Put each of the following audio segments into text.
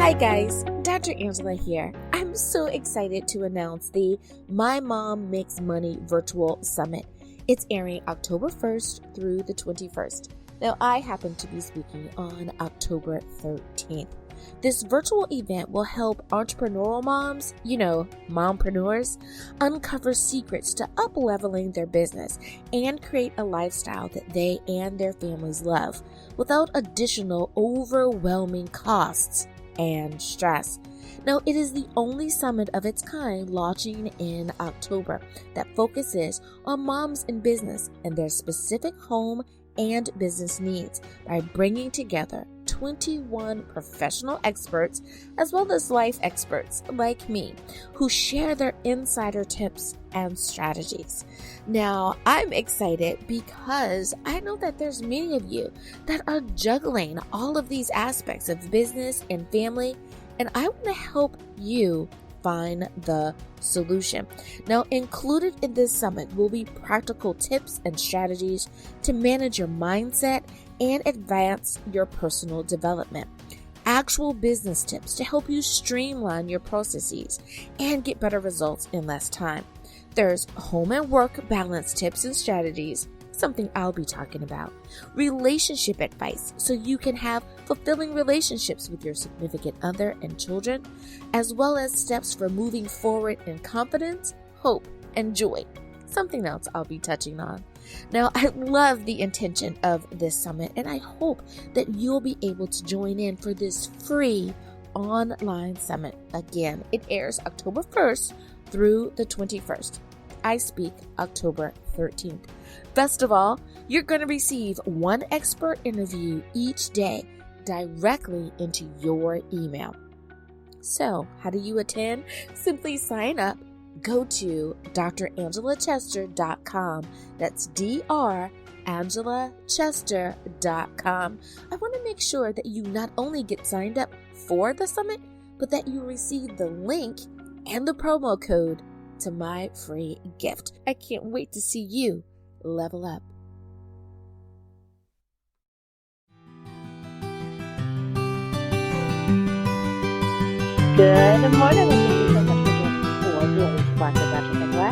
Hi guys, Dr. Angela here. I'm so excited to announce the My Mom Makes Money Virtual Summit. It's airing October 1st through the 21st. Now, I happen to be speaking on October 13th. This virtual event will help entrepreneurial moms, mompreneurs, uncover secrets to up-leveling their business and create a lifestyle that they and their families love without additional overwhelming costs and stress. Now, it is the only summit of its kind launching in October that focuses on moms in business and their specific home and business needs by bringing together 21 professional experts as well as life experts like me who share their insider tips and strategies. Now, I'm excited because I know that there's many of you that are juggling all of these aspects of business and family, and I want to help you find the solution. Now, included in this summit will be practical tips and strategies to manage your mindset and advance your personal development. Actual business tips to help you streamline your processes and get better results in less time. There's home and work balance tips and strategies, something I'll be talking about. Relationship advice so you can have fulfilling relationships with your significant other and children, as well as steps for moving forward in confidence, hope, and joy. Something else I'll be touching on. Now, I love the intention of this summit, and I hope that you'll be able to join in for this free online summit. Again, it airs October 1st through the 21st. I speak October 13th. Best of all, you're going to receive one expert interview each day directly into your email. So, how do you attend? Simply sign up. Go to drangellachester.com. That's drangellachester.com. I want to make sure that you not only get signed up for the summit, but that you receive the link and the promo code to my free gift. I can't wait to see you level up. Good morning, and thank you so much for joining me for Daily Spark with Dr. Angela.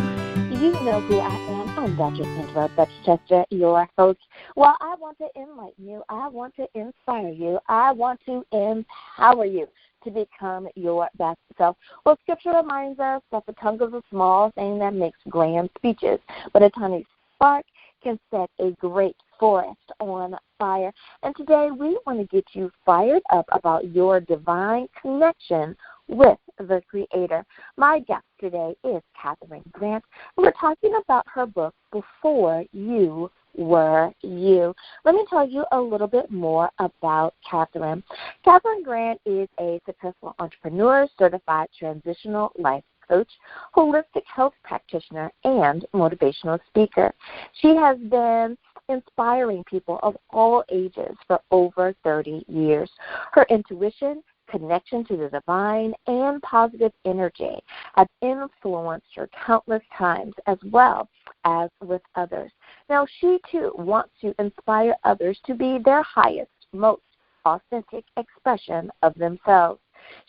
You know who I am. I'm Dr. Angela Chester, your host. Well, I want to enlighten you. I want to inspire you. I want to empower you to become your best self. Well, Scripture reminds us that the tongue is a small thing that makes grand speeches, but a tiny spark can set a great forest on fire. And today we want to get you fired up about your divine connection with the Creator. My guest today is Kathryn Grant, and we're talking about her book, Before You Were You. Let me tell you a little bit more about Kathryn. Kathryn Grant is a successful entrepreneur, certified transitional life coach, holistic health practitioner, and motivational speaker. She has been inspiring people of all ages for over 30 years. Her intuition, connection to the divine, and positive energy have influenced her countless times as well as with others. Now, she too wants to inspire others to be their highest, most authentic expression of themselves.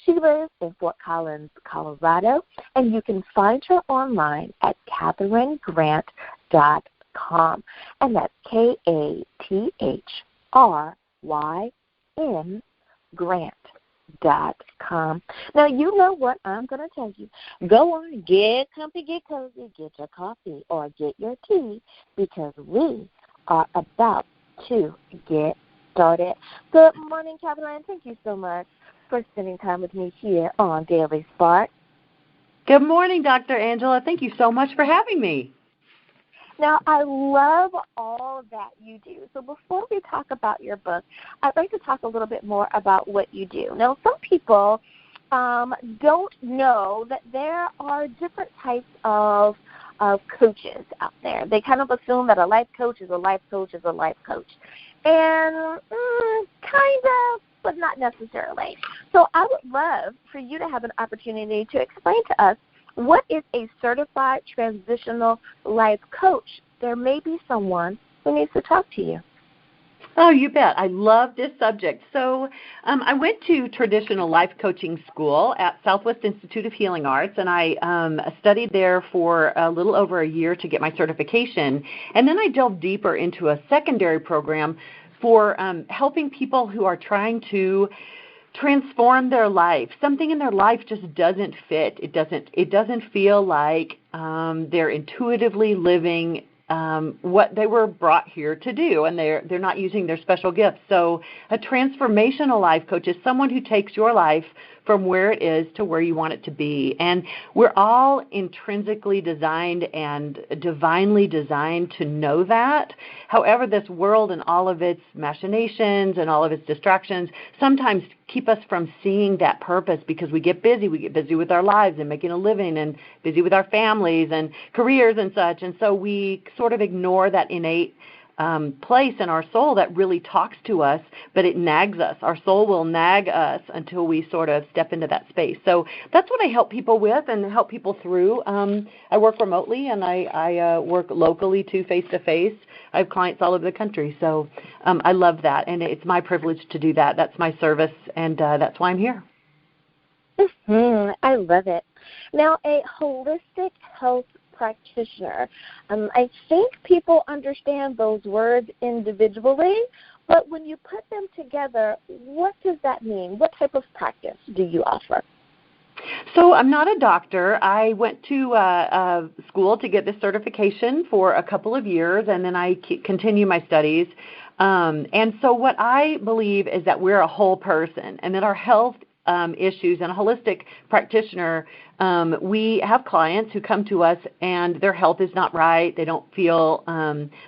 She lives in Fort Collins, Colorado, and you can find her online at KathrynGrant.com, and that's KATHRYN Grant.com. Now, you know what I'm going to tell you. Go on, get comfy, get cozy, get your coffee or get your tea, because we are about to get started. Good morning, Kathryn. Thank you so much for spending time with me here on Daily Spark. Good morning, Dr. Angela. Thank you so much for having me. Now, I love all that you do. So before we talk about your book, I'd like to talk a little bit more about what you do. Now, some people don't know that there are different types of coaches out there. They kind of assume that a life coach is a life coach is a life coach. And kind of, but not necessarily. So I would love for you to have an opportunity to explain to us, what is a certified transitional life coach? There may be someone who needs to talk to you. Oh, you bet. I love this subject. So I went to traditional life coaching school at Southwest Institute of Healing Arts, and I studied there for a little over a year to get my certification. And then I delved deeper into a secondary program for helping people who are trying to transform their life. Something in their life just doesn't fit. It doesn't feel like they're intuitively living what they were brought here to do, and they're not using their special gifts. So a transformational life coach is someone who takes your life from where it is to where you want it to be. And we're all intrinsically designed and divinely designed to know that. However, this world and all of its machinations and all of its distractions sometimes keep us from seeing that purpose because we get busy. We get busy with our lives and making a living and busy with our families and careers and such. And so we sort of ignore that innate place in our soul that really talks to us, but it nags us. Our soul will nag us until we sort of step into that space. So that's what I help people with and help people through. I work remotely and I work locally too, face-to-face. I have clients all over the country. So I love that, and it's my privilege to do that. That's my service, and that's why I'm here. I love it. Now, a holistic health practitioner. I think people understand those words individually, but when you put them together, what does that mean? What type of practice do you offer? So I'm not a doctor. I went to school to get this certification for a couple of years, and then I continue my studies. And so what I believe is that we're a whole person, and that our health issues, and a holistic practitioner, we have clients who come to us and their health is not right. They don't feel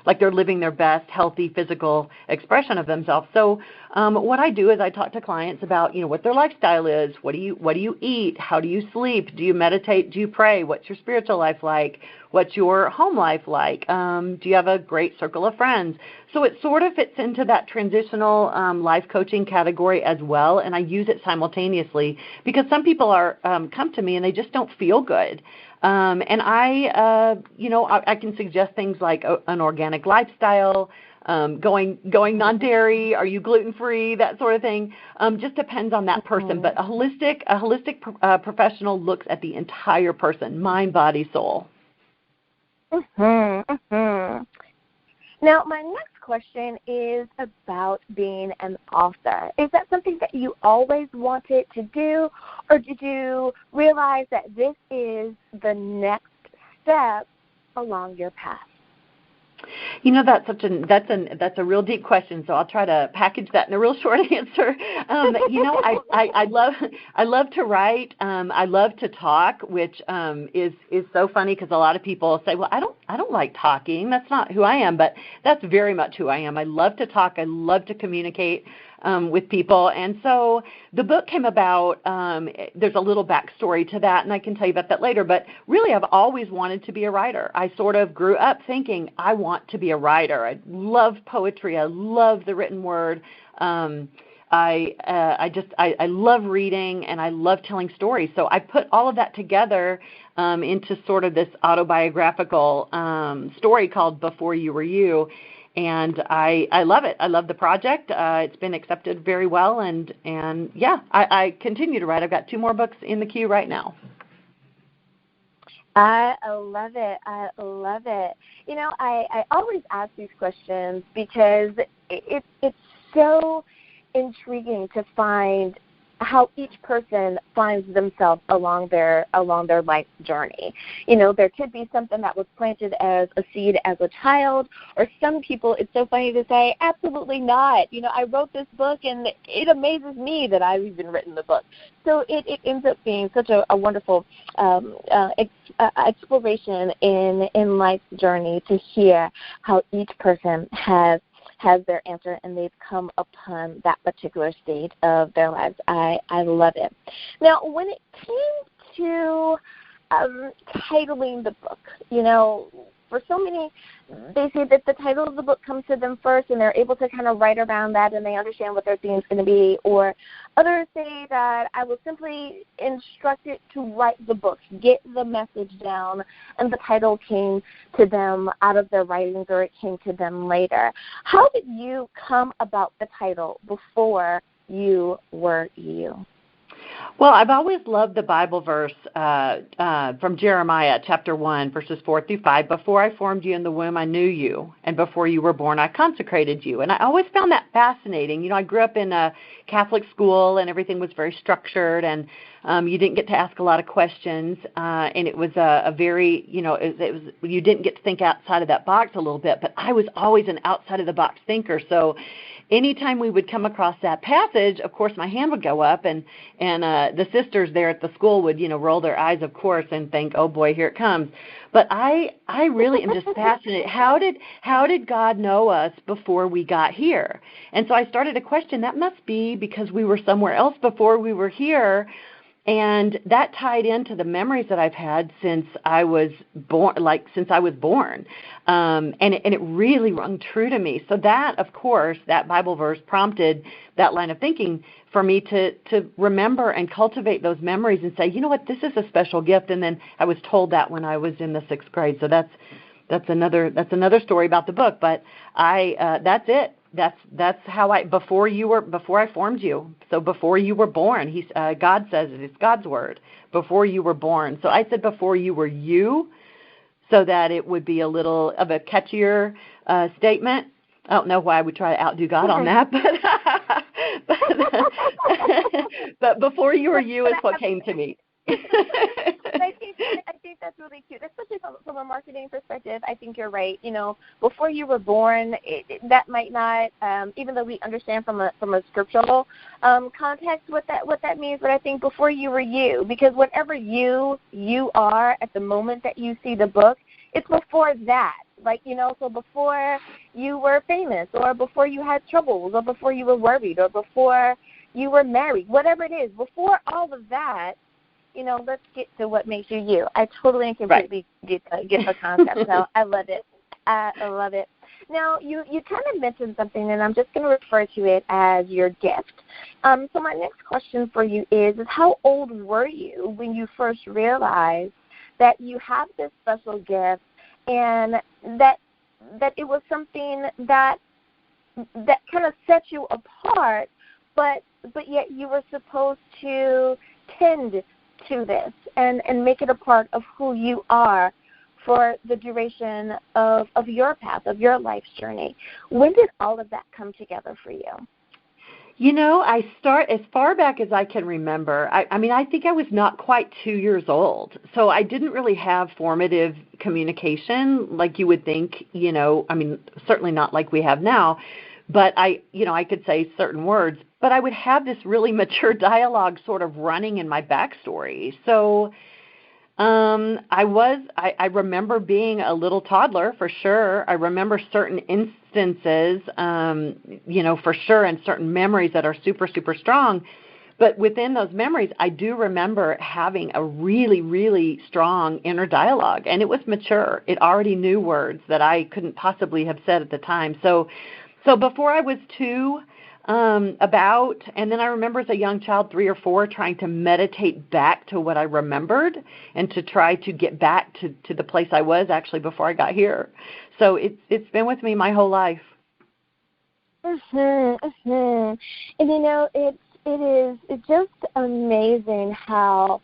like they're living their best healthy physical expression of themselves. So what I do is I talk to clients about, what their lifestyle is. What do you eat? How do you sleep? Do you meditate? Do you pray? What's your spiritual life like? What's your home life like? Do you have a great circle of friends? So it sort of fits into that transitional life coaching category as well, and I use it simultaneously because some people are come to me and they just don't feel good. And I can suggest things like an organic lifestyle, going non-dairy, are you gluten-free, that sort of thing. Just depends on that person. But a holistic professional looks at the entire person, mind, body, soul. Now, my next question is about being an author. Is that something that you always wanted to do, or did you realize that this is the next step along your path? That's a real deep question. So I'll try to package that in a real short answer. I love to write. I love to talk, which is so funny because a lot of people say, well, I don't like talking. That's not who I am, but that's very much who I am. I love to talk. I love to communicate with people. And so the book came about, there's a little backstory to that, and I can tell you about that later, but really I've always wanted to be a writer. I sort of grew up thinking I want to be a writer. I love poetry. I love the written word. I love reading, and I love telling stories. So I put all of that together into sort of this autobiographical story called Before You Were You. And I love it. I love the project. It's been accepted very well. And I continue to write. I've got 2 more books in the queue right now. I love it. I love it. I always ask these questions because it's so intriguing to find how each person finds themselves along their life journey. There could be something that was planted as a seed as a child, or some people, it's so funny to say, absolutely not. I wrote this book and it amazes me that I've even written the book. So it ends up being such a wonderful exploration in life's journey to hear how each person has their answer and they've come upon that particular stage of their lives. I love it. Now, when it came to titling the book, for so many, they say that the title of the book comes to them first and they're able to kind of write around that and they understand what their theme is going to be, or Others say that I was simply instructed to write the book, get the message down, and the title came to them out of their writings, or it came to them later. How did you come about the title before you were you? Well, I've always loved the Bible verse from Jeremiah chapter 1, verses 4 through 5. Before I formed you in the womb, I knew you, and before you were born, I consecrated you. And I always found that fascinating. You know, I grew up in a Catholic school, and everything was very structured, and you didn't get to ask a lot of questions, and it was a very, you know, it was you didn't get to think outside of that box a little bit, but I was always an outside-of-the-box thinker, so anytime we would come across that passage, of course, my hand would go up, and the sisters there at the school would, you know, roll their eyes, of course, and think, oh, boy, here it comes. But I really am just fascinated. How did God know us before we got here? And so I started to question, that must be because we were somewhere else before we were here. And that tied into the memories that I've had since I was born, and it really rung true to me. So that, of course, that Bible verse prompted that line of thinking for me to remember and cultivate those memories and say, you know what, this is a special gift. And then I was told that when I was in the 6th grade. So that's another story about the book. But that's it. That's how before I formed you. So before you were born, God says it. It's God's word. Before you were born. So I said before you were you, so that it would be a little of a catchier statement. I don't know why I would try to outdo God on that, but before you were you is what came to me. I think that's really cute, especially from a marketing perspective. I think you're right. You know, before you were born, that might not, even though we understand from a scriptural context what that means. But I think before you were you, because whatever you are at the moment that you see the book, it's before that. Like, you know, so before you were famous, or before you had troubles, or before you were worried, or before you were married, whatever it is, before all of that, you know, let's get to what makes you you. I totally and completely get the concept. So I love it. I love it. Now, you kind of mentioned something, and I'm just going to refer to it as your gift. So my next question for you is how old were you when you first realized that you have this special gift, and that it was something that kind of set you apart, but yet you were supposed to tend to this and make it a part of who you are for the duration of your path, of your life's journey? When did all of that come together for you? You know, I start as far back as I can remember. I mean, I think I was not quite 2 years old, so I didn't really have formative communication like you would think, you know, I mean, certainly not like we have now, but I could say certain words, but I would have this really mature dialogue sort of running in my backstory. So I remember being a little toddler for sure. I remember certain instances, for sure, and certain memories that are super, super strong. But within those memories, I do remember having a really, really strong inner dialogue, and it was mature. It already knew words that I couldn't possibly have said at the time. So before I was 2, and then I remember as a young child, 3 or 4, trying to meditate back to what I remembered and to try to get back to the place I was actually before I got here. So it's been with me my whole life. Mm-hmm, mm-hmm. And you know, it's just amazing how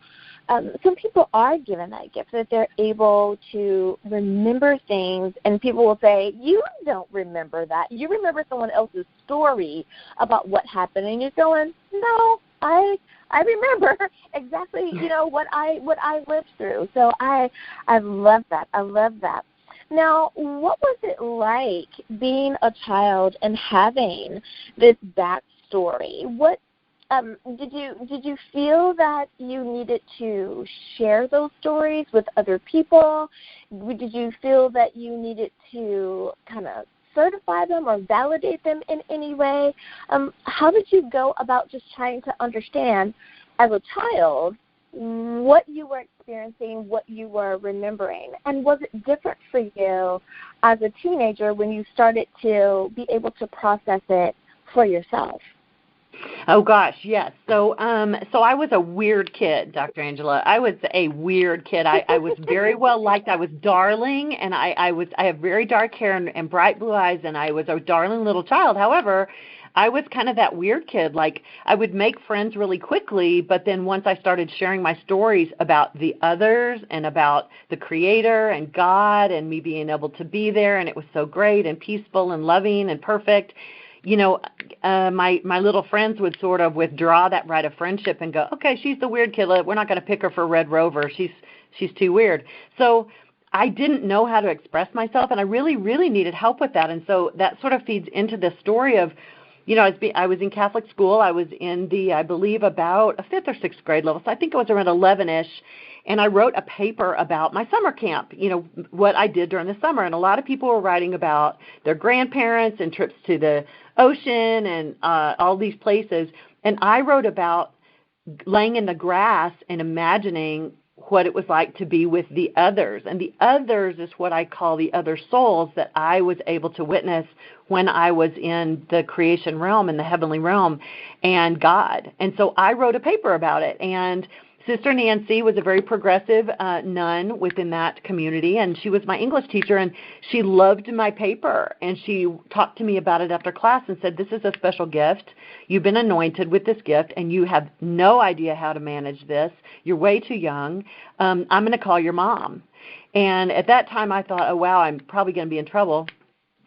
some people are given that gift, that they're able to remember things, and people will say, you don't remember that. You remember someone else's story about what happened, and you're going, no, I remember exactly, you know, what I lived through. So I love that. I love that. Now, what was it like being a child and having this backstory? What did you feel that you needed to share those stories with other people? Did you feel that you needed to kind of certify them or validate them in any way? How did you go about just trying to understand as a child what you were experiencing, what you were remembering? And was it different for you as a teenager when you started to be able to process it for yourself? Oh gosh, yes. So I was a weird kid, Dr. Angela. I was a weird kid. I was very well liked. I was darling, and I have very dark hair and bright blue eyes, and I was a darling little child. However, I was kind of that weird kid. Like, I would make friends really quickly, but then once I started sharing my stories about the others and about the Creator and God and me being able to be there, and it was so great and peaceful and loving and perfect, you know, my little friends would sort of withdraw that right of friendship and go, okay, she's the weird kid. We're not going to pick her for Red Rover. She's too weird. So I didn't know how to express myself, and I really, really needed help with that. And so that sort of feeds into the story of, you know, I was in Catholic school. I was in I believe, about a 5th or 6th grade level. So I think it was around 11-ish. And I wrote a paper about my summer camp, you know, what I did during the summer. And a lot of people were writing about their grandparents and trips to the ocean and all these places. And I wrote about laying in the grass and imagining what it was like to be with the others. And the others is what I call the other souls that I was able to witness when I was in the creation realm, in the heavenly realm, and God. And so I wrote a paper about it. And Sister Nancy was a very progressive nun within that community, and she was my English teacher, and she loved my paper, and she talked to me about it after class and said, this is a special gift. You've been anointed with this gift, and you have no idea how to manage this. You're way too young. I'm going to call your mom. And at that time, I thought, oh, wow, I'm probably going to be in trouble.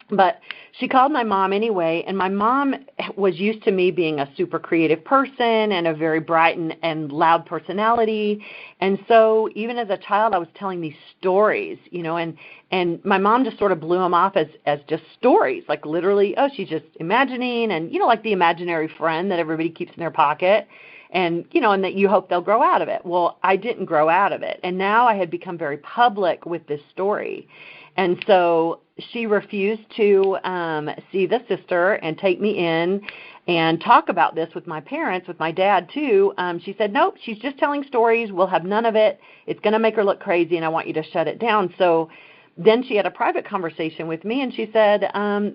But she called my mom anyway, and my mom was used to me being a super creative person and a very bright and loud personality. And so even as a child, I was telling these stories, you know, and my mom just sort of blew them off as just stories, like literally, oh, she's just imagining, and, you know, like the imaginary friend that everybody keeps in their pocket. And, you know, and that you hope they'll grow out of it. Well, I didn't grow out of it. And now I had become very public with this story. And so she refused to see the sister and take me in and talk about this with my parents, with my dad too. She said, nope, she's just telling stories. We'll have none of it. It's going to make her look crazy, and I want you to shut it down. So then she had a private conversation with me, and she said,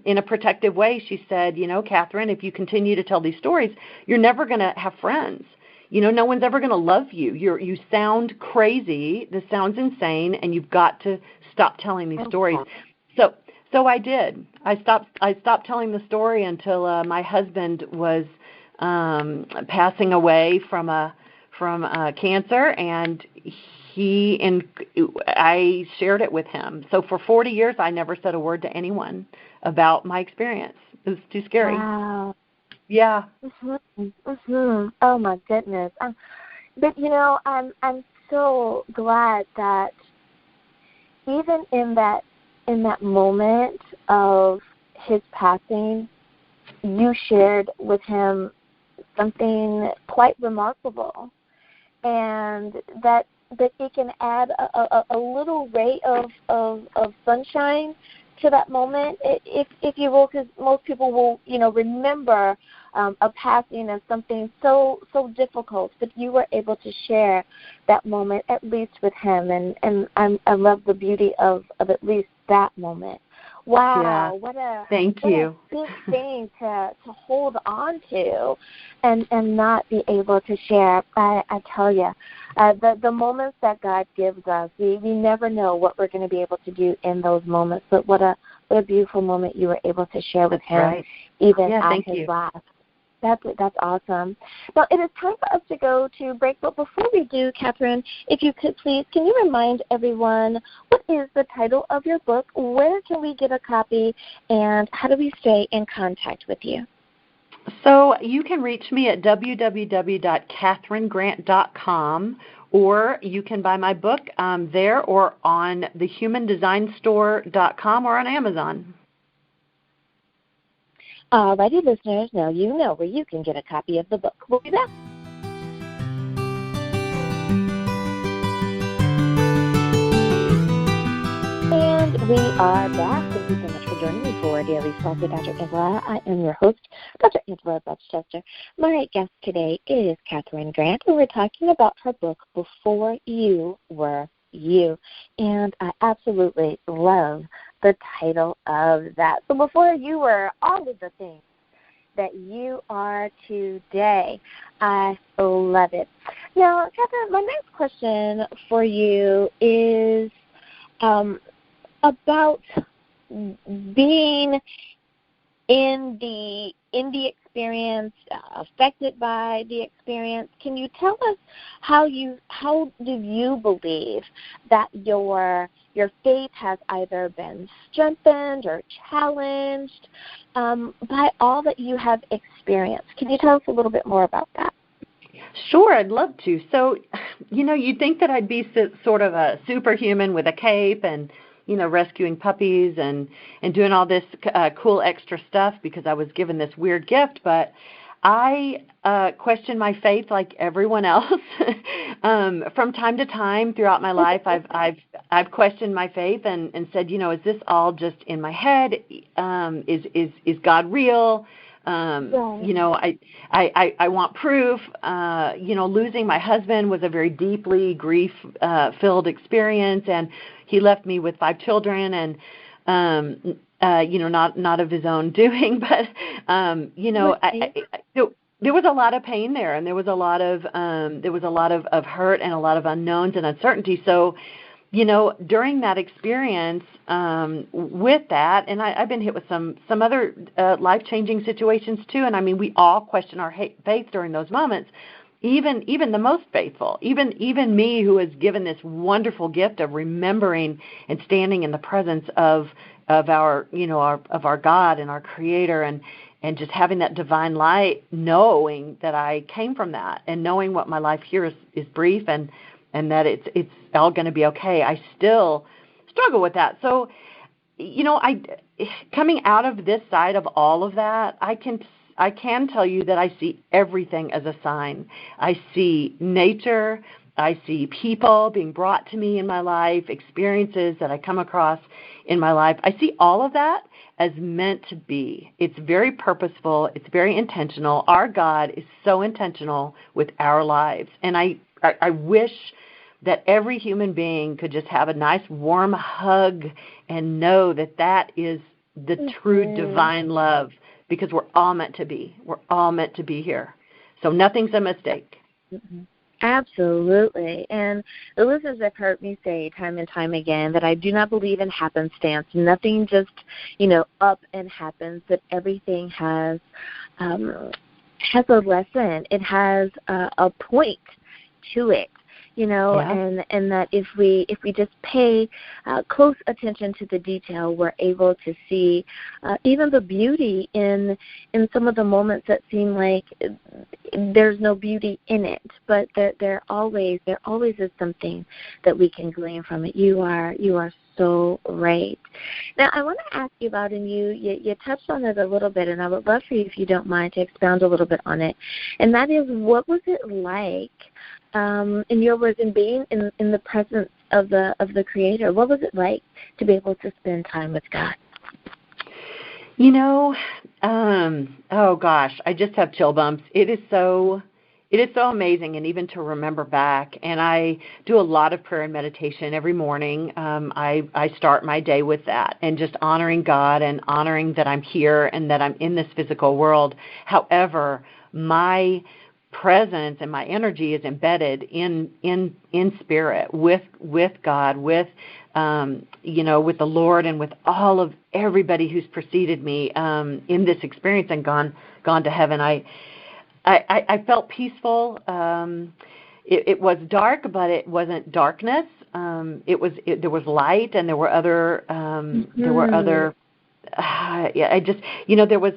in a protective way, she said, you know, Kathryn, if you continue to tell these stories, you're never going to have friends. You know, no one's ever going to love you. You sound crazy. This sounds insane, and you've got to stop telling these stories. So I did. I stopped telling the story until my husband was passing away from cancer, and I shared it with him. So for 40 years, I never said a word to anyone about my experience. It was too scary. Wow. Yeah. Mm-hmm. Mm-hmm. Oh my goodness. But you know, I'm so glad that even in that moment of his passing, you shared with him something quite remarkable, and that it can add a little ray of sunshine to that moment, if you will, because most people will, you know, remember a passing as something so difficult, but you were able to share that moment at least with him, and I love the beauty of at least that moment. Wow, yeah. what a big thing to hold on to and not be able to share. I tell you, the moments that God gives us, we never know what we're going to be able to do in those moments, but what a beautiful moment you were able to share with him, even at his last. That's awesome. Now, it is time for us to go to break, but before we do, Kathryn, if you could please, can you remind everyone what is the title of your book, where can we get a copy, and how do we stay in contact with you? So you can reach me at www.kathryngrant.com, or you can buy my book there or on thehumandesignstore.com or on Amazon. Alrighty, listeners, now you know where you can get a copy of the book. We'll be back. And we are back. Thank you so much for joining me for Daily Talk with Dr. Angela. I am your host, Dr. Angela Butchester. My guest today is Kathryn Grant, and we're talking about her book, Before You Were You. And I absolutely love the title of that. So before you were all of the things that you are today. I love it. Now, Kathryn, my next question for you is about being in the experience, affected by the experience. Can you tell us how do you believe that your faith has either been strengthened or challenged by all that you have experienced? Can you tell us a little bit more about that? Sure, I'd love to. So, you'd think that I'd be sort of a superhuman with a cape and, rescuing puppies and doing all this cool extra stuff because I was given this weird gift. But I question my faith like everyone else. From time to time throughout my life, I've questioned my faith and said, is this all just in my head? Is God real? I want proof. Losing my husband was a very deeply grief-filled experience, and he left me with 5 children, and not of his own doing, but there was a lot of pain there, and there was a lot of hurt and a lot of unknowns and uncertainty. So, during that experience, with that, and I've been hit with some other life-changing situations too. And I mean, we all question our faith during those moments. Even the most faithful, even me, who is given this wonderful gift of remembering and standing in the presence of our God and our Creator, and just having that divine light, knowing that I came from that, and knowing what my life here is brief, and that it's all going to be okay. I still struggle with that. So, coming out of this side of all of that, I can tell you that I see everything as a sign. I see nature, I see people being brought to me in my life, experiences that I come across in my life. I see all of that as meant to be. It's very purposeful. It's very intentional. Our God is so intentional with our lives. And I wish that every human being could just have a nice warm hug and know that is the true divine love, because we're all meant to be. We're all meant to be here. So nothing's a mistake. Absolutely. And the listeners have heard me say time and time again that I do not believe in happenstance. Nothing just, up and happens, that everything has a lesson. It has a point to it. And that if we just pay close attention to the detail, we're able to see even the beauty in some of the moments that seem like there's no beauty in it, but there always is something that we can glean from it. You are so right. Now, I want to ask you about, and you touched on it a little bit, and I would love for you, if you don't mind, to expound a little bit on it. And that is, what was it like, in your words, in being in the presence of the Creator? What was it like to be able to spend time with God? Oh gosh, I just have chill bumps. It is so amazing, and even to remember back. And I do a lot of prayer and meditation every morning. I start my day with that, and just honoring God and honoring that I'm here and that I'm in this physical world. However, my presence and my energy is embedded in spirit with God, with with the Lord, and with all of everybody who's preceded me in this experience and gone to heaven. I felt peaceful. It was dark, but it wasn't darkness. There was light, and there were other there was.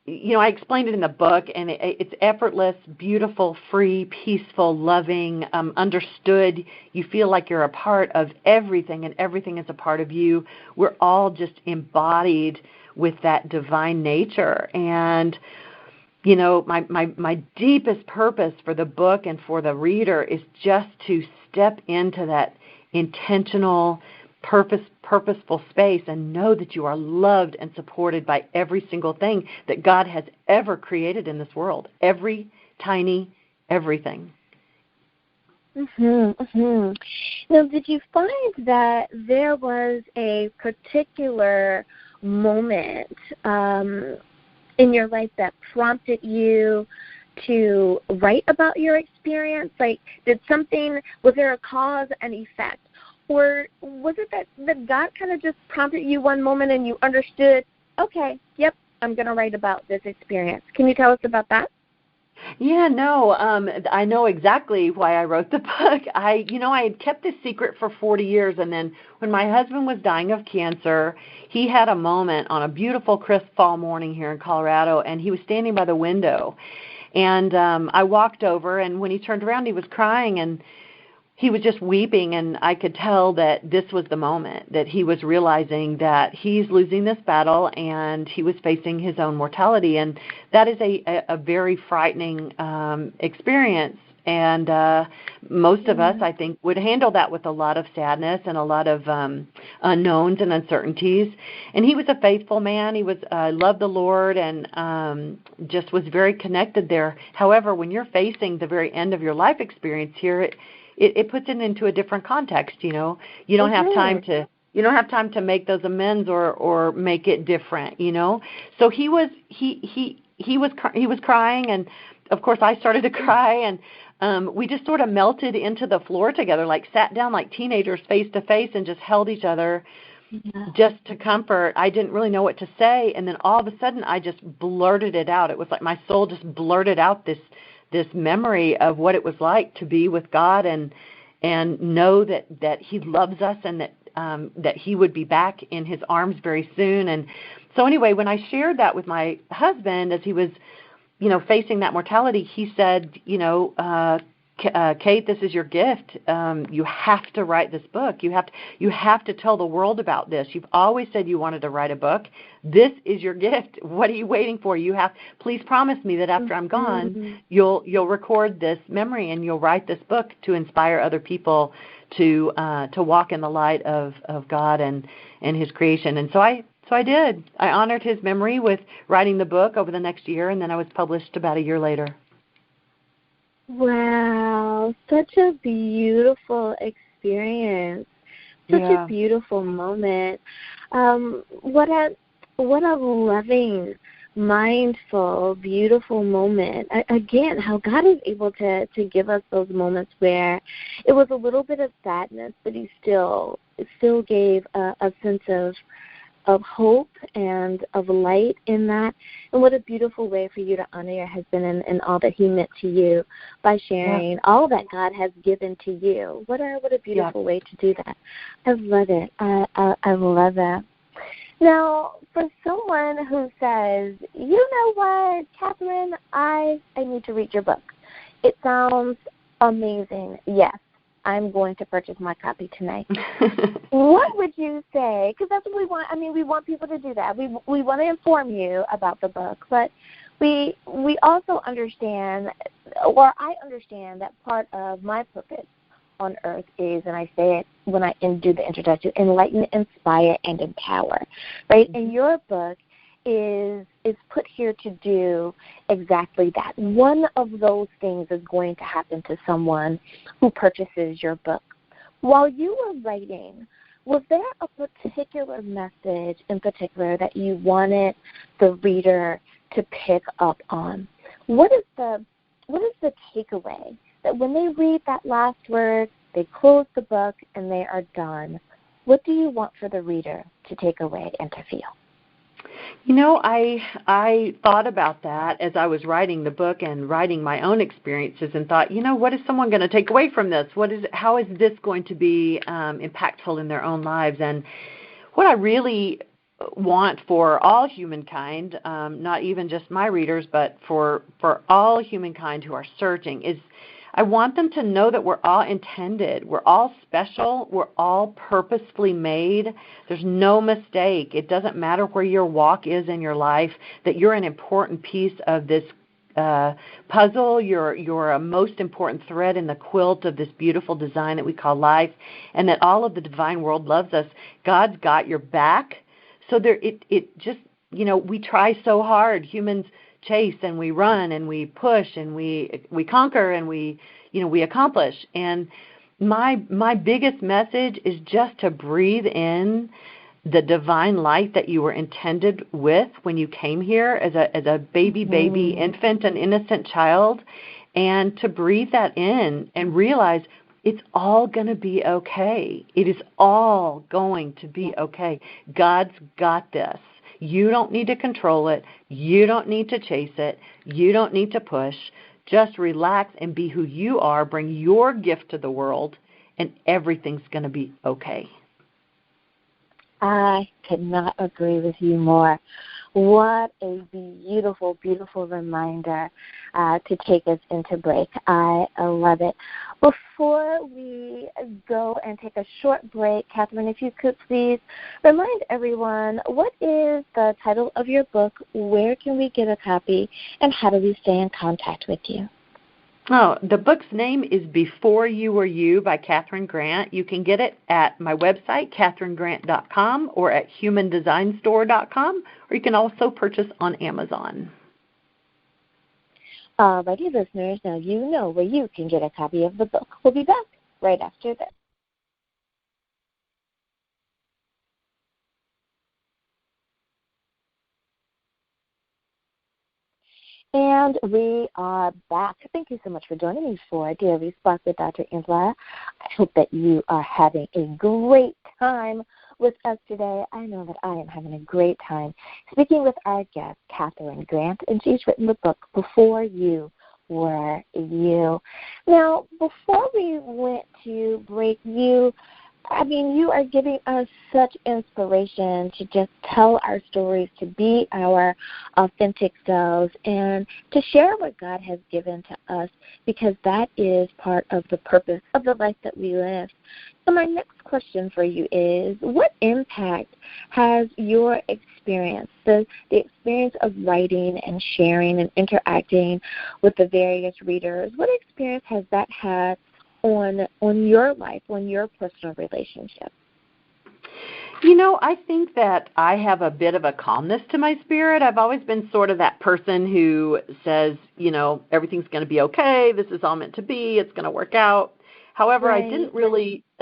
I explained it in the book, and it's effortless, beautiful, free, peaceful, loving, understood. You feel like you're a part of everything, and everything is a part of you. We're all just embodied with that divine nature. And, my deepest purpose for the book and for the reader is just to step into that intentional, purposeful space and know that you are loved and supported by every single thing that God has ever created in this world. Every tiny everything. Now, did you find that there was a particular moment in your life that prompted you to write about your experience? Like, was there a cause and effect? Or was it that God kind of just prompted you one moment and you understood, okay, yep, I'm going to write about this experience? Can you tell us about that? Yeah, no, I know exactly why I wrote the book. I had kept this secret for 40 years, and then when my husband was dying of cancer, he had a moment on a beautiful crisp fall morning here in Colorado, and he was standing by the window. And I walked over, and when he turned around, he was crying, and he was just weeping, and I could tell that this was the moment that he was realizing that he's losing this battle and he was facing his own mortality. And that is a very frightening experience. And most of us, I think, would handle that with a lot of sadness and a lot of unknowns and uncertainties. And he was a faithful man. He was loved the Lord and just was very connected there. However, when you're facing the very end of your life experience here, it puts it into a different context. You don't have time to make those amends or make it different. So he was crying, and of course I started to cry, and we just sort of melted into the floor together, like sat down like teenagers face to face and just held each other. Yeah. Just to comfort. I didn't really know what to say, and then all of a sudden I just blurted it out. It was like my soul just blurted out this memory of what it was like to be with God and know that He loves us and that He would be back in His arms very soon. And so anyway, when I shared that with my husband as he was, facing that mortality, he said, Kate, this is your gift. You have to write this book. You have to tell the world about this. You've always said you wanted to write a book. This is your gift. What are you waiting for? Please promise me that after I'm gone, you'll record this memory and you'll write this book to inspire other people to walk in the light of God and His creation. And so I did. I honored his memory with writing the book over the next year, and then I was published about a year later. Wow, such a beautiful experience, such a beautiful moment. What a loving, mindful, beautiful moment. Again, how God is able to give us those moments where it was a little bit of sadness, but He still gave a sense of hope and of light in that. And what a beautiful way for you to honor your husband and all that he meant to you by sharing all that God has given to you. What a beautiful way to do that. I love it. I love it. Now, for someone who says, you know what, Kathryn, I need to read your book. It sounds amazing. Yes, I'm going to purchase my copy tonight. What would you say? Because that's what we want. I mean, we want people to do that. We want to inform you about the book, but we also understand, or I understand, that part of my purpose on earth is, and I say it when I do the introduction, enlighten, inspire, and empower, right? And your book is put here to do exactly that. One of those things is going to happen to someone who purchases your book. While you were writing, was there a particular message in particular that you wanted the reader to pick up on? What is the takeaway that when they read that last word, they close the book and they are done? What do you want for the reader to take away and to feel? I thought about that as I was writing the book and writing my own experiences and thought, what is someone going to take away from this? How is this going to be impactful in their own lives? And what I really want for all humankind, not even just my readers, but for all humankind who are searching, is I want them to know that we're all intended. We're all special. We're all purposefully made. There's no mistake. It doesn't matter where your walk is in your life, that you're an important piece of this puzzle. You're a most important thread in the quilt of this beautiful design that we call life, and that all of the divine world loves us. God's got your back. So we try so hard. Humans chase and we run and we push and we conquer and we accomplish. And my biggest message is just to breathe in the divine light that you were intended with when you came here as a baby infant, an innocent child, and to breathe that in and realize it's all going to be okay. It is all going to be okay. God's got this. You don't need to control it. You don't need to chase it. You don't need to push. Just relax and be who you are. Bring your gift to the world, and everything's going to be okay. I could not agree with you more. What a beautiful, beautiful reminder to take us into break. I love it. Before we go and take a short break, Kathryn, if you could please remind everyone, what is the title of your book, where can we get a copy, and how do we stay in contact with you? Oh, the book's name is Before You Were You by Kathryn Grant. You can get it at my website, KathrynGrant.com, or at HumanDesignStore.com, or you can also purchase on Amazon. Alrighty, listeners, now you know where you can get a copy of the book. We'll be back right after this. And we are back. Thank you so much for joining me for Daily Spark with Dr. Angela. I hope that you are having a great time with us today. I know that I am having a great time speaking with our guest, Kathryn Grant, and she's written the book, Before You Were You. Now, before we went to break, you are giving us such inspiration to just tell our stories, to be our authentic selves, and to share what God has given to us, because that is part of the purpose of the life that we live. So my next question for you is, what impact has your experience, the experience of writing and sharing and interacting with the various readers, what experience has that had on your life, on your personal relationship? I think that I have a bit of a calmness to my spirit. I've always been sort of that person who says, everything's going to be okay. This is all meant to be. It's going to work out. However, right. I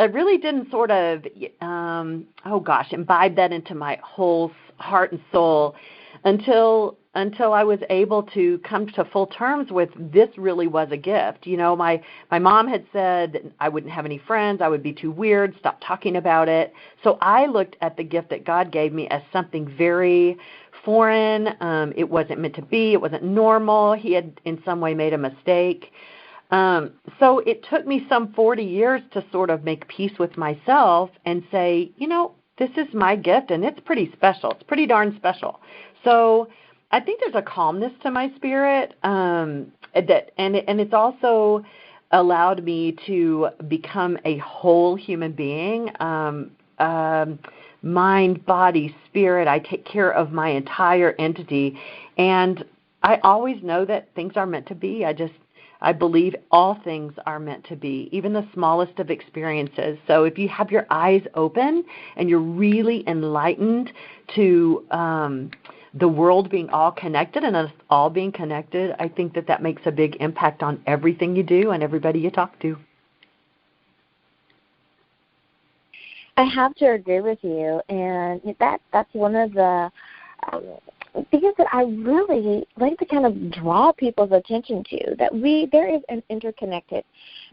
really didn't sort of, imbibe that into my whole heart and soul until I was able to come to full terms with this really was a gift. My mom had said I wouldn't have any friends, I would be too weird, stop talking about it. So I looked at the gift that God gave me as something very foreign. It wasn't meant to be. It wasn't normal. He had in some way made a mistake. So it took me some 40 years to sort of make peace with myself and say, this is my gift, and it's pretty special. It's pretty darn special. So I think there's a calmness to my spirit, and it's also allowed me to become a whole human being, mind, body, spirit. I take care of my entire entity, and I always know that things are meant to be. I believe all things are meant to be, even the smallest of experiences. So if you have your eyes open and you're really enlightened to the world being all connected and us all being connected, I think that makes a big impact on everything you do and everybody you talk to. I have to agree with you, and that's one of the things that I really like to kind of draw people's attention to, that there is an interconnectedness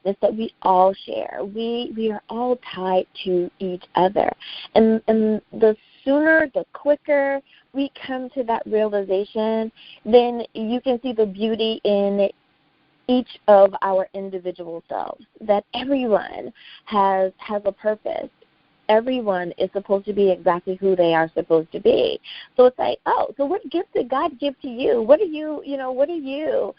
that we all share. We are all tied to each other. And the sooner, the quicker we come to that realization, then you can see the beauty in each of our individual selves, that everyone has a purpose. Everyone is supposed to be exactly who they are supposed to be. So it's like, so what gift did God give to you? What are you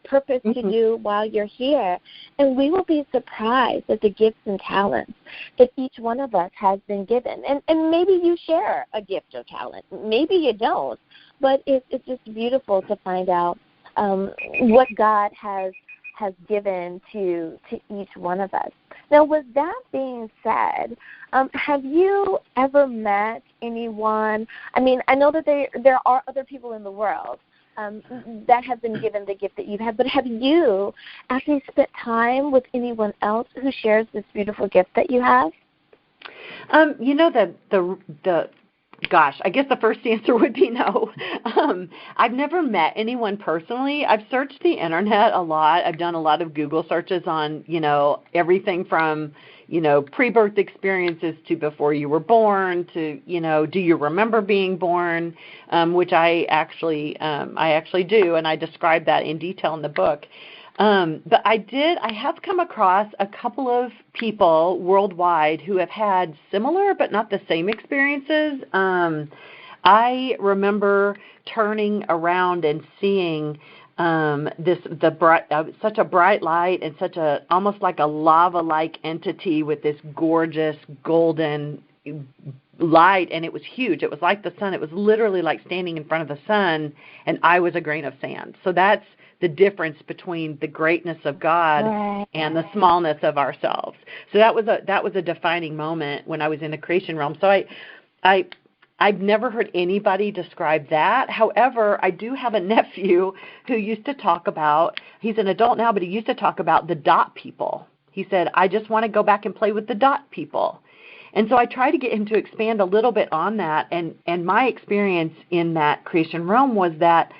purposed to do while you're here? And we will be surprised at the gifts and talents that each one of us has been given. And maybe you share a gift or talent. Maybe you don't. But it's just beautiful to find out what God has given to each one of us. Now, with that being said, have you ever met anyone? I know that there are other people in the world that have been given the gift that you've had, but have you actually spent time with anyone else who shares this beautiful gift that you have? You know, gosh, I guess the first answer would be no. I've never met anyone personally. I've searched the internet a lot. I've done a lot of Google searches on, everything from, pre-birth experiences to before you were born to, do you remember being born, which I actually do, and I describe that in detail in the book. But I have come across a couple of people worldwide who have had similar but not the same experiences. I remember turning around and seeing such a bright light and such a almost like a lava-like entity with this gorgeous golden light, and it was huge. It was like the sun. It was literally like standing in front of the sun, and I was a grain of sand. So that's the difference between the greatness of God and the smallness of ourselves. So that was a defining moment when I was in the creation realm. So I've never heard anybody describe that. However, I do have a nephew who used to talk about, he's an adult now, but he used to talk about the dot people. He said, I just want to go back and play with the dot people. And so I try to get him to expand a little bit on that. And my experience in that creation realm was that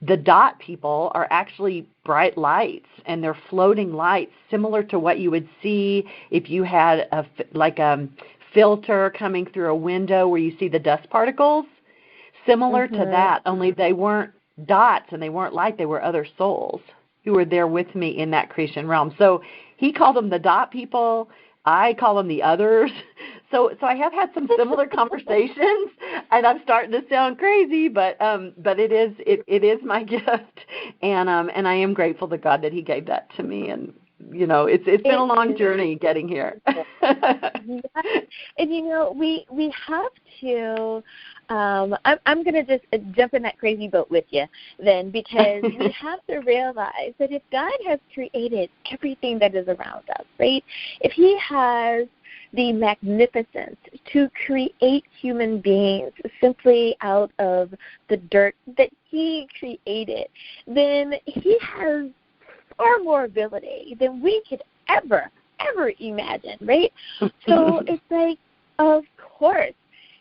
the dot people are actually bright lights, and they're floating lights similar to what you would see if you had a filter coming through a window where you see the dust particles. Similar to that, only they weren't dots and they weren't light. They were other souls who were there with me in that creation realm. So he called them the dot people. I call them the others. So I have had some similar conversations, and I'm starting to sound crazy, but it is my gift, and I am grateful to God that He gave that to me, and it's been a long journey getting here. And we have to. I'm going to just jump in that crazy boat with you then, because we have to realize that if God has created everything that is around us, right? If He has the magnificence to create human beings simply out of the dirt that He created, then He has far more ability than we could ever imagine, right? So it's like, of course,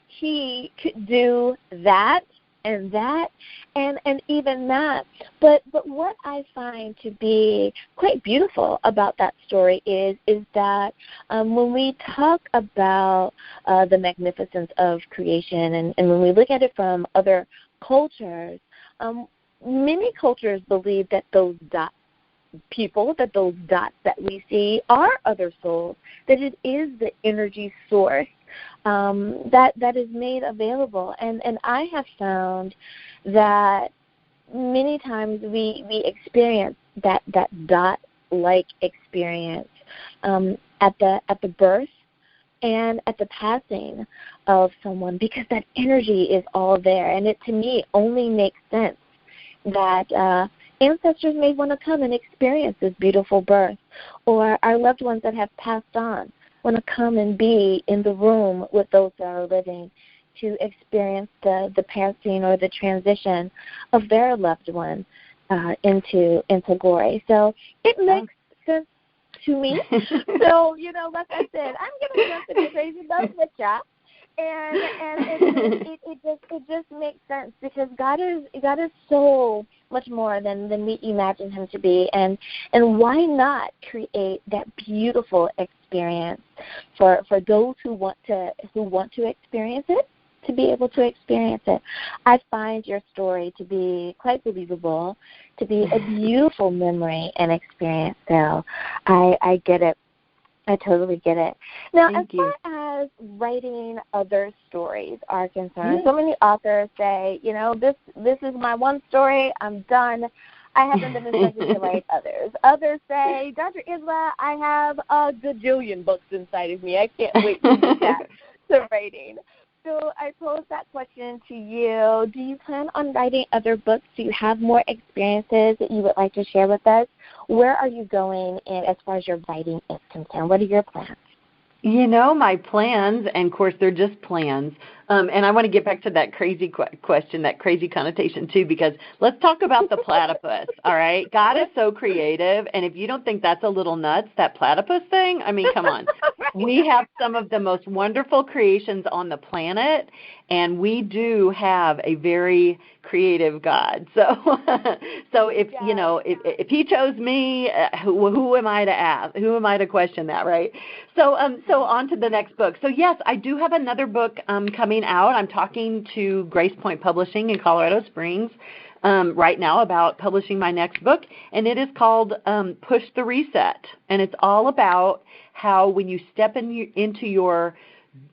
He could do that and that and even that. But what I find to be quite beautiful about that story is that when we talk about the magnificence of creation, and when we look at it from other cultures, many cultures believe that those dots that we see are other souls, that it is the energy source that is made available. And I have found that many times we experience that dot-like experience at the birth and at the passing of someone, because that energy is all there. And it, to me, only makes sense that ancestors may want to come and experience this beautiful birth, or our loved ones that have passed on want to come and be in the room with those that are living to experience the passing or the transition of their loved one into glory. So it makes sense to me. So, like I said, I'm going to jump in the crazy boat with ya. And it just makes sense, because God is so much more than we imagine Him to be, and why not create that beautiful experience for those who want to experience it, to be able to experience it. I find your story to be quite believable, to be a beautiful memory and experience. So I get it. I totally get it. Now, as far as writing other stories are concerned, so many authors say, this is my one story, I'm done. I haven't been instructed to write others. Others say, Dr. Isla, I have a gajillion books inside of me. I can't wait to get back to writing. So I pose that question to you. Do you plan on writing other books? Do you have more experiences that you would like to share with us? Where are you going as far as your writing is concerned? What are your plans? My plans, and of course they're just plans, and I want to get back to that crazy question, that crazy connotation too, because let's talk about the platypus, all right? God is so creative, and if you don't think that's a little nuts, that platypus thing, I mean, come on. We have some of the most wonderful creations on the planet, and we do have a very creative God. So, if He chose me, who am I to ask? Who am I to question that, right? So on to the next book. So yes, I do have another book coming out. I'm talking to Grace Point Publishing in Colorado Springs right now about publishing my next book, and it is called Push the Reset, and it's all about how when you step into your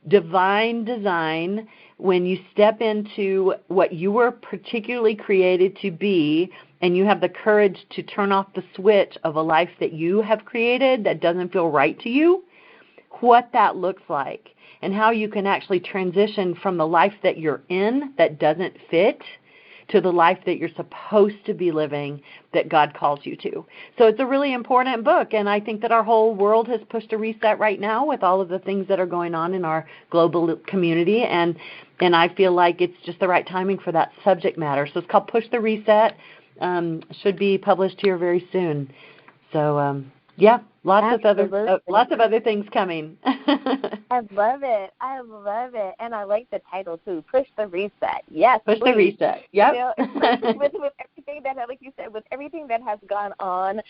divine design, when you step into what you were particularly created to be, and you have the courage to turn off the switch of a life that you have created that doesn't feel right to you, what that looks like, and how you can actually transition from the life that you're in that doesn't fit to the life that you're supposed to be living that God calls you to. So it's a really important book, and I think that our whole world has pushed a reset right now with all of the things that are going on in our global community, and I feel like it's just the right timing for that subject matter. So it's called Push the Reset. Should be published here very soon. So lots of other things coming. I love it. And I like the title too, Push the Reset. Yes, Push the Reset. Yep. With everything that, like you said, with everything that has gone on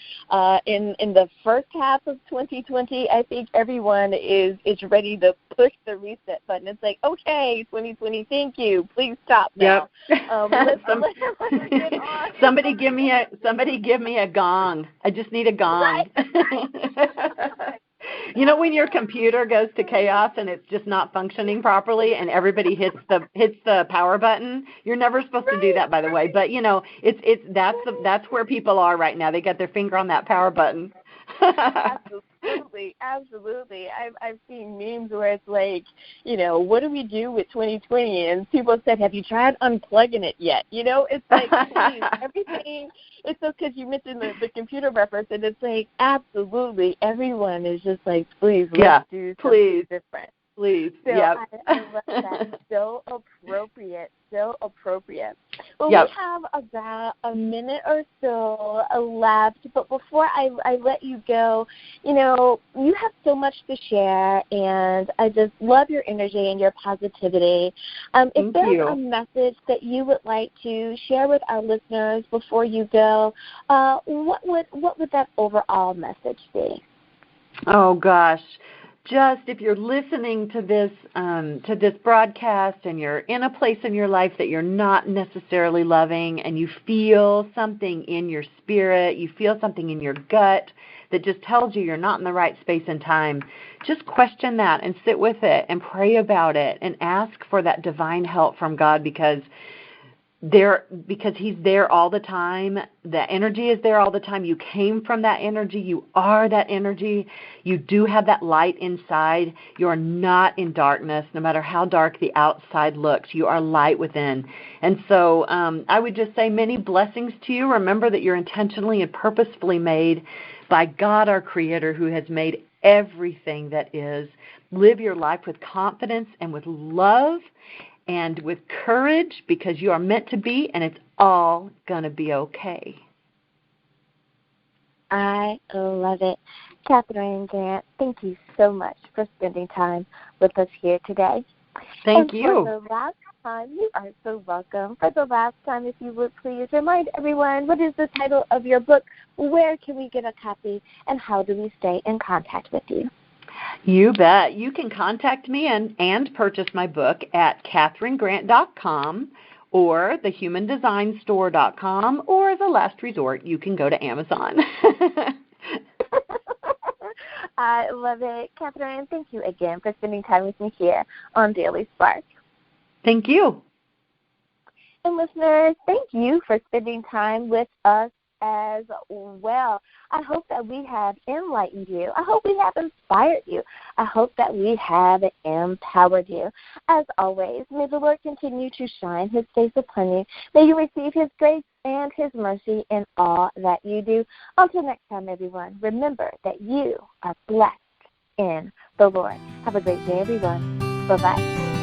in the first half of 2020, I think everyone is ready to push the reset button. It's like, okay, 2020, thank you. Please stop now. Yep. Somebody give me a gong. I just need a gong. Right. You know when your computer goes to chaos and it's just not functioning properly and everybody hits the power button? You're never supposed to do that, by the way. But that's where people are right now. They got their finger on that power button. Absolutely. I've seen memes where it's like, what do we do with 2020? And people said, have you tried unplugging it yet? It's like, please, everything. It's just because you mentioned the computer reference, and it's like, absolutely, everyone is just like, please, let's do something different. Please. So yep. I love that. So appropriate. Well, yep. We have about a minute or so left, but before I let you go, you have so much to share, and I just love your energy and your positivity. If there's a message that you would like to share with our listeners before you go, what would that overall message be? Oh, gosh. Just if you're listening to this broadcast and you're in a place in your life that you're not necessarily loving, and you feel something in your spirit, you feel something in your gut that just tells you you're not in the right space and time, just question that and sit with it and pray about it and ask for that divine help from God, because He's there all the time. The energy is there all the time. You came from that energy. You are that energy. You do have that light inside. You are not in darkness, no matter how dark the outside looks. You are light within. And so I would just say many blessings to you. Remember that you're intentionally and purposefully made by God, our Creator, who has made everything that is. Live your life with confidence and with love and with courage, because you are meant to be, and it's all going to be okay. I love it. Kathryn Grant, thank you so much for spending time with us here today. Thank you. For the last time, you are so welcome. For the last time, if you would please remind everyone, what is the title of your book, where can we get a copy, and how do we stay in contact with you? You bet. You can contact me and purchase my book at KathrynGrant.com or thehumandesignstore.com, or as a last resort, you can go to Amazon. I love it. Kathryn, thank you again for spending time with me here on Daily Spark. Thank you. And listeners, thank you for spending time with us as well. I hope that we have enlightened you. I hope we have inspired you. I hope that we have empowered you. As always, may the Lord continue to shine His face upon you. May you receive His grace and His mercy in all that you do. Until next time, everyone, remember that you are blessed in the Lord. Have a great day, everyone. Bye-bye.